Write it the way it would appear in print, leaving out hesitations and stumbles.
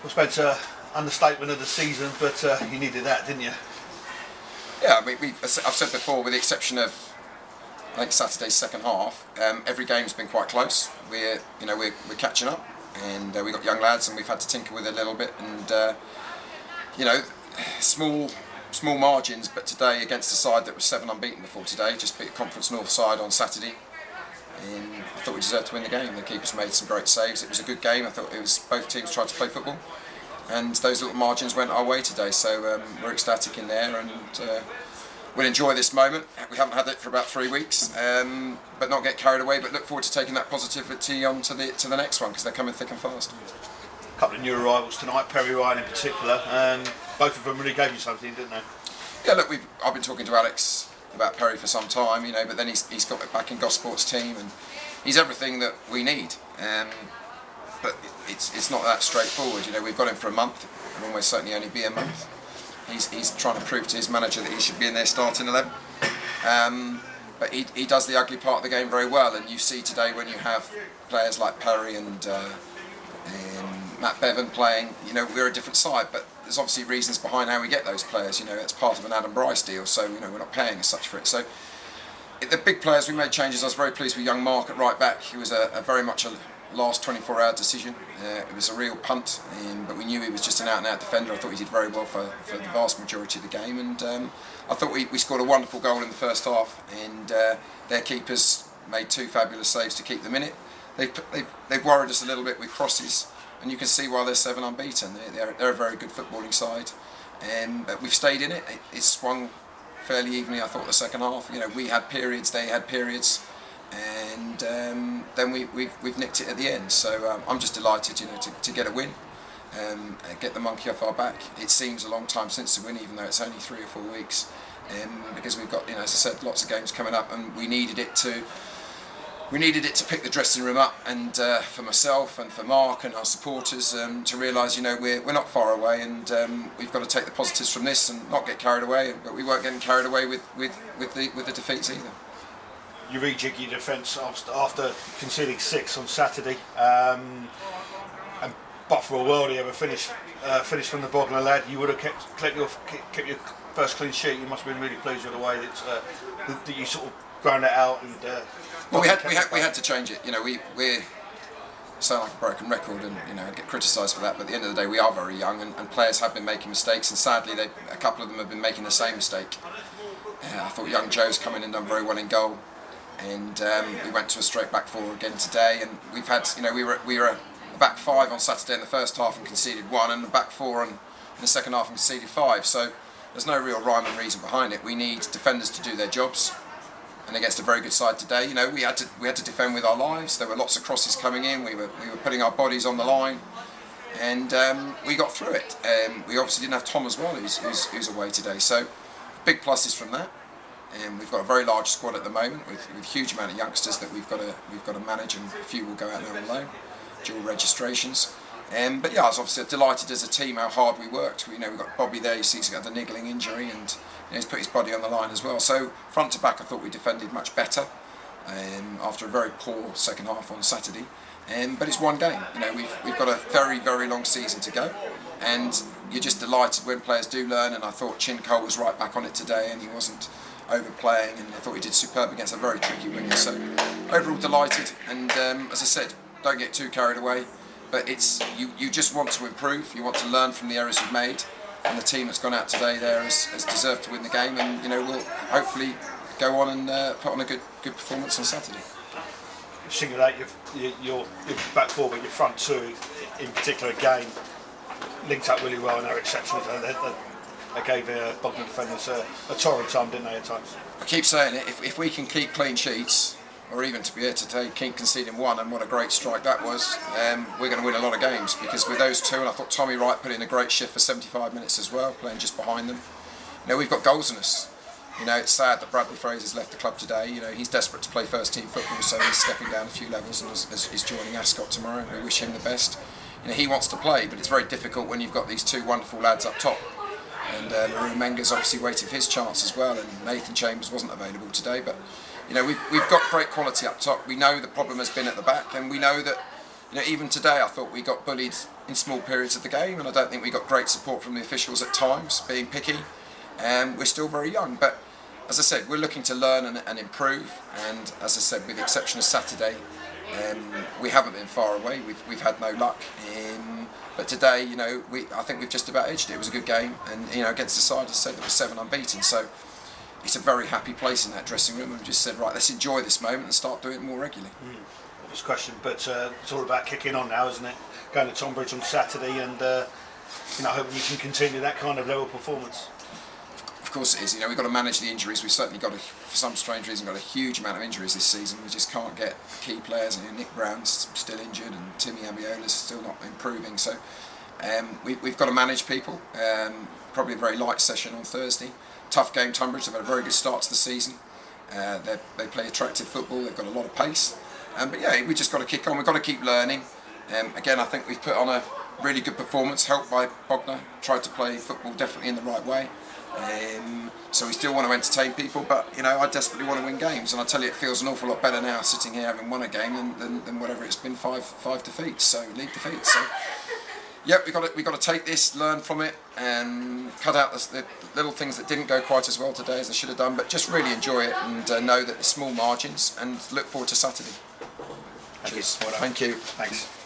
Well, Spencer, understatement of the season, but you needed that, didn't you? Yeah, I've said before, with the exception of I think Saturday's second half, every game's been quite close. We're catching up, and we've got young lads, and we've had to tinker with it a little bit, and small margins. But today, against a side that was 7 unbeaten before today, just beat a Conference North side on Saturday, and I thought we deserved to win the game. The keepers made some great saves. It was a good game. I thought both teams tried to play football, and those little margins went our way today. So we're ecstatic in there, and we'll enjoy this moment. We haven't had it for about 3 weeks, but not get carried away. But look forward to taking that positivity on to the next one, because they're coming thick and fast. A couple of new arrivals tonight, Perry Ryan in particular, and both of them really gave you something, didn't they? Yeah, look, I've been talking to Alex about Perry for some time, but then he's got it back in Gosport's team, and he's everything that we need. But it's not that straightforward. We've got him for a month, and almost certainly only be a month. He's trying to prove to his manager that he should be in their starting 11. But he does the ugly part of the game very well, and you see today when you have players like Perry and Matt Bevan playing, we're a different side, but there's obviously reasons behind how we get those players. It's part of an Adam Bryce deal, so we're not paying as such for it. So the big players, we made changes. I was very pleased with young Mark at right back. He was a very much a last 24-hour decision. It was a real punt, but we knew he was just an out-and-out defender. I thought he did very well for the vast majority of the game, and I thought we scored a wonderful goal in the first half, and their keepers made 2 fabulous saves to keep them in it. They've worried us a little bit with crosses, and you can see why they're 7 unbeaten. They're a very good footballing side, and we've stayed in it. It swung fairly evenly, I thought, the second half. We had periods, they had periods, and then we've nicked it at the end. So I'm just delighted, to get a win, and get the monkey off our back. It seems a long time since the win, even though it's only 3 or 4 weeks, because we've got, as I said, lots of games coming up, and we needed it to pick the dressing room up, and for myself and for Mark and our supporters, to realise, we're not far away, and we've got to take the positives from this and not get carried away. But we weren't getting carried away with the defeats either. You rejig your defence after conceding 6 on Saturday, and but for a world you ever finished from the Bognor lad, you would have kept your first clean sheet. You must have been really pleased with the way that you sort of ground it out. And well, we had to change it. We sound like a broken record, and get criticised for that. But at the end of the day, we are very young, and players have been making mistakes, and sadly, a couple of them have been making the same mistake. I thought young Joe's come in and done very well in goal, and we went to a straight back 4 again today, and we've had, we were a back 5 on Saturday in the first half and conceded 1, and a back 4 in the second half and conceded 5. So there's no real rhyme and reason behind it. We need defenders to do their jobs, and against a very good side today, we had to defend with our lives. There were lots of crosses coming in. We were putting our bodies on the line, and we got through it. We obviously didn't have Tom as well, who's away today. So big pluses from that. We've got a very large squad at the moment with a huge amount of youngsters that we've got to manage, and a few will go out there on loan, dual registrations. But yeah, I was obviously delighted as a team how hard we worked. We've got Bobby there. You see he's got the niggling injury, and he's put his body on the line as well. So front to back, I thought we defended much better after a very poor second half on Saturday. But it's one game. We've got a very, very long season to go, and you're just delighted when players do learn. And I thought Chin Cole was right back on it today, and he wasn't overplaying, and I thought he did superb against a very tricky winger. So overall delighted, and as I said, don't get too carried away. But it's you just want to improve. You want to learn from the errors you've made, and the team that's gone out today there has deserved to win the game, and we'll hopefully go on and put on a good performance on Saturday. You've singled out your back 4, but your front 2 in particular, again, linked up really well, and they're exceptional. They gave Bognor defenders a torrid time, didn't they, at times? I keep saying it, if we can keep clean sheets, or even to be here today, keep conceding 1, and what a great strike that was, we're going to win a lot of games, because with those 2, and I thought Tommy Wright put in a great shift for 75 minutes as well, playing just behind them. We've got goals in us. It's sad that Bradley Fraser's left the club today. He's desperate to play first team football, so he's stepping down a few levels, and he's joining Ascot tomorrow. We wish him the best. He wants to play, but it's very difficult when you've got these 2 wonderful lads up top. And Larue Menga's obviously waiting for his chance as well, and Nathan Chambers wasn't available today. But we've got great quality up top. We know the problem has been at the back, and we know that even today I thought we got bullied in small periods of the game, and I don't think we got great support from the officials at times, being picky. We're still very young, but as I said, we're looking to learn and improve. And as I said, with the exception of Saturday, we haven't been far away. We've had no luck. But today, you know, I think we've just about edged it. It was a good game, and you know, against the side, as I said, that was 7 unbeaten. So it's a very happy place in that dressing room. And we just said, right, let's enjoy this moment and start doing it more regularly. Obvious question, but it's all about kicking on now, isn't it? Going to Tonbridge on Saturday, and you know, hoping you can continue that kind of level of performance. Of course it is. You know, we've got to manage the injuries. We've certainly got, for some strange reason, got a huge amount of injuries this season. We just can't get key players. You know, Nick Brown's still injured, and Timmy Abiola's still not improving. So we've got to manage people. Probably a very light session on Thursday. Tough game, Tunbridge. They've had a very good start to the season. They play attractive football. They've got a lot of pace. But yeah, we just got to kick on. We've got to keep learning. Again, I think we've put on a really good performance, helped by Bognor. Tried to play football definitely in the right way. So we still want to entertain people, but you know, I desperately want to win games, and I tell you, it feels an awful lot better now sitting here having won a game than whatever it's been, five defeats, so league defeats. So yeah, we got to take this, learn from it, and cut out the little things that didn't go quite as well today as they should have done, but just really enjoy it and know that it's small margins, and look forward to Saturday. Cheers. Thank you. Thanks.